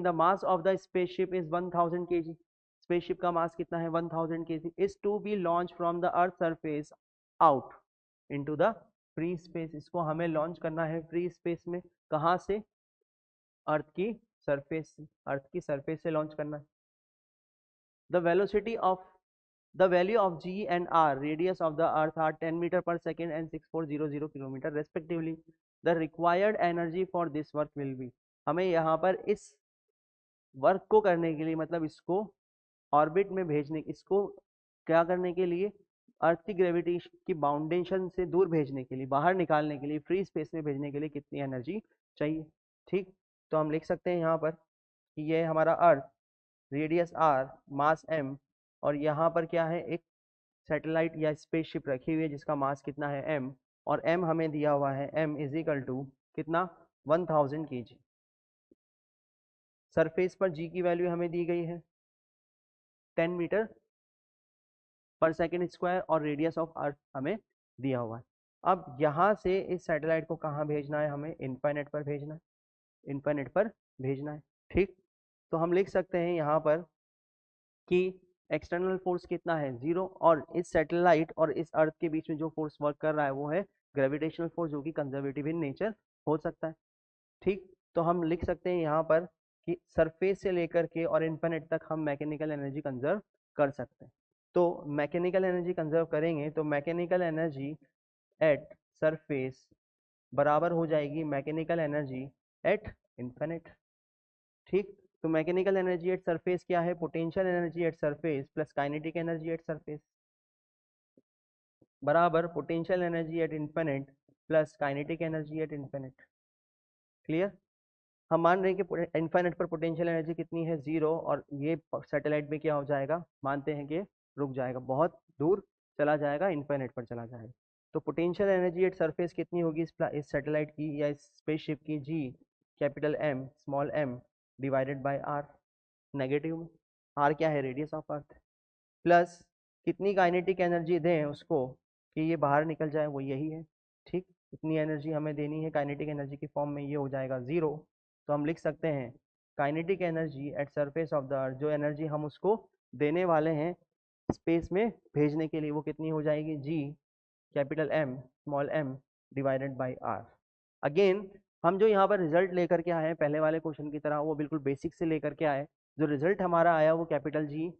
The mass of the spaceship is 1000 kg। Spaceship का mass कितना है 1000 kg। Is to be launch from the earth surface out into the free space. इसको हमें launch करना है free space में। कहाँ से? अर्थ की सरफेस से। अर्थ की सरफेस से लॉन्च करना है। The velocity of the value of g and r radius of the earth are 10 meter per second and 6400 kilometer respectively. The required energy for this work will be, हमें यहाँ पर इस work को करने के लिए, मतलब इसको ऑर्बिट में भेजने, इसको क्या करने के लिए, अर्थ की ग्रेविटी की बाउंडेशन से दूर भेजने के लिए, बाहर निकालने के लिए, फ्री स्पेस में भेजने के लिए कितनी एनर्जी चाहिए। ठीक, तो हम लिख सकते हैं यहाँ पर कि ये हमारा अर्थ, रेडियस r, मास m, और यहाँ पर क्या है, एक सैटेलाइट या स्पेसशिप रखी हुई है जिसका मास कितना है m, और m हमें दिया हुआ है, m इज इक्वल टू कितना 1000 kg। सरफेस पर g की वैल्यू हमें दी गई है 10 मीटर पर सेकेंड स्क्वायर, और रेडियस ऑफ अर्थ हमें दिया हुआ है। अब यहाँ से इस सैटेलाइट को कहाँ भेजना है, हमें इनफाइनाइट पर भेजना है, इनफाइनाइट पर भेजना है। ठीक, तो हम लिख सकते हैं यहाँ पर कि एक्सटर्नल फोर्स कितना है 0, और इस सैटेलाइट और इस अर्थ के बीच में जो फोर्स वर्क कर रहा है वो है ग्रेविटेशनल फोर्स, जो कि कंजर्वेटिव इन नेचर हो सकता है। ठीक, तो हम लिख सकते हैं यहाँ पर कि सरफेस से लेकर के और इन्फिनिट तक हम मैकेनिकल एनर्जी कंजर्व कर सकते हैं। तो मैकेनिकल एनर्जी कंजर्व करेंगे तो मैकेनिकल एनर्जी एट सरफेस बराबर हो जाएगी मैकेनिकल एनर्जी एट इन्फिनिट। ठीक, तो मैकेनिकल एनर्जी एट सरफेस क्या है, potential energy at surface plus kinetic energy at surface बराबर potential energy at infinite plus kinetic energy at infinite. Clear? हम मान रहे हैं कि इन्फिनिट पर पोटेंशियल एनर्जी कितनी है 0, और ये सैटेलाइट में क्या हो जाएगा, मानते हैं कि रुक जाएगा, बहुत दूर चला जाएगा, इन्फिनिट पर चला जाएगा। तो पोटेंशियल एनर्जी एट सरफेस कितनी होगी इस सैटेलाइट की या इस स्पेसशिप की, G capital M small m divided by R, negative में, आर क्या है, रेडियस ऑफ अर्थ, प्लस कितनी काइनेटिक एनर्जी दें उसको कि ये बाहर निकल जाए, वो यही है। ठीक, इतनी एनर्जी हमें देनी है काइनेटिक एनर्जी की फॉर्म में, ये हो जाएगा 0। तो हम लिख सकते हैं kinetic energy at surface of the अर्थ, जो एनर्जी हम उसको देने वाले हैं स्पेस में भेजने के लिए, वो कितनी हो जाएगी, G capital M small m divided by R. Again हम जो यहाँ पर रिजल्ट लेकर के आए हैं पहले वाले क्वेश्चन की तरह, वो बिल्कुल बेसिक से लेकर के आए। जो रिजल्ट हमारा आया वो कैपिटल जी,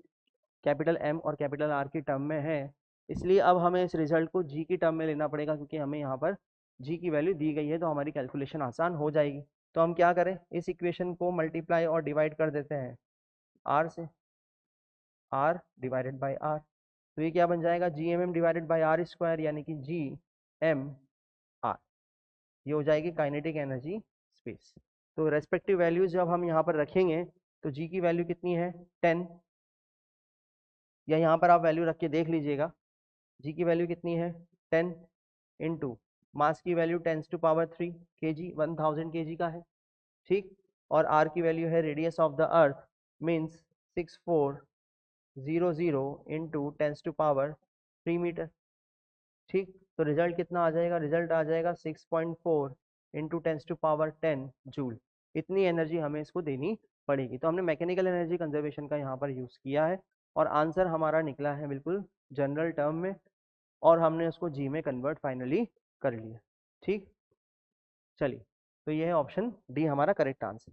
कैपिटल एम और कैपिटल आर की टर्म में है, इसलिए अब हमें इस रिजल्ट को जी की टर्म में लेना पड़ेगा, क्योंकि हमें यहाँ पर जी की वैल्यू दी गई है, तो हमारी कैलकुलेशन आसान हो जाएगी। तो हम क्या करें, इस इक्वेशन को मल्टीप्लाई और डिवाइड कर देते हैं आर से, आर डिवाइडेड बाई आर। तो ये क्या बन जाएगा, G M M divided by R square, यानी कि जी एम आर, ये हो जाएगी काइनेटिक एनर्जी स्पेस। तो रेस्पेक्टिव वैल्यूज जब हम यहाँ पर रखेंगे तो जी की वैल्यू कितनी है 10, या यहाँ पर आप वैल्यू रख के देख लीजिएगा, जी की वैल्यू कितनी है 10 इंटू मास की वैल्यू 10⁻³ kg, 1000 kg का है। ठीक, और आर की वैल्यू है radius of the earth means 6400 into 10⁻³ metre. ठीक, तो रिजल्ट कितना आ जाएगा, रिजल्ट आ जाएगा 6.4 इंटू 10⁻10 जूल। इतनी एनर्जी हमें इसको देनी पड़ेगी। तो हमने मैकेनिकल एनर्जी कंजर्वेशन का यहाँ पर यूज़ किया है, और आंसर हमारा निकला है बिल्कुल जनरल टर्म में, और हमने उसको जी में कन्वर्ट फाइनली कर लिया। ठीक, चलिए, तो ये है ऑप्शन डी हमारा करेक्ट आंसर।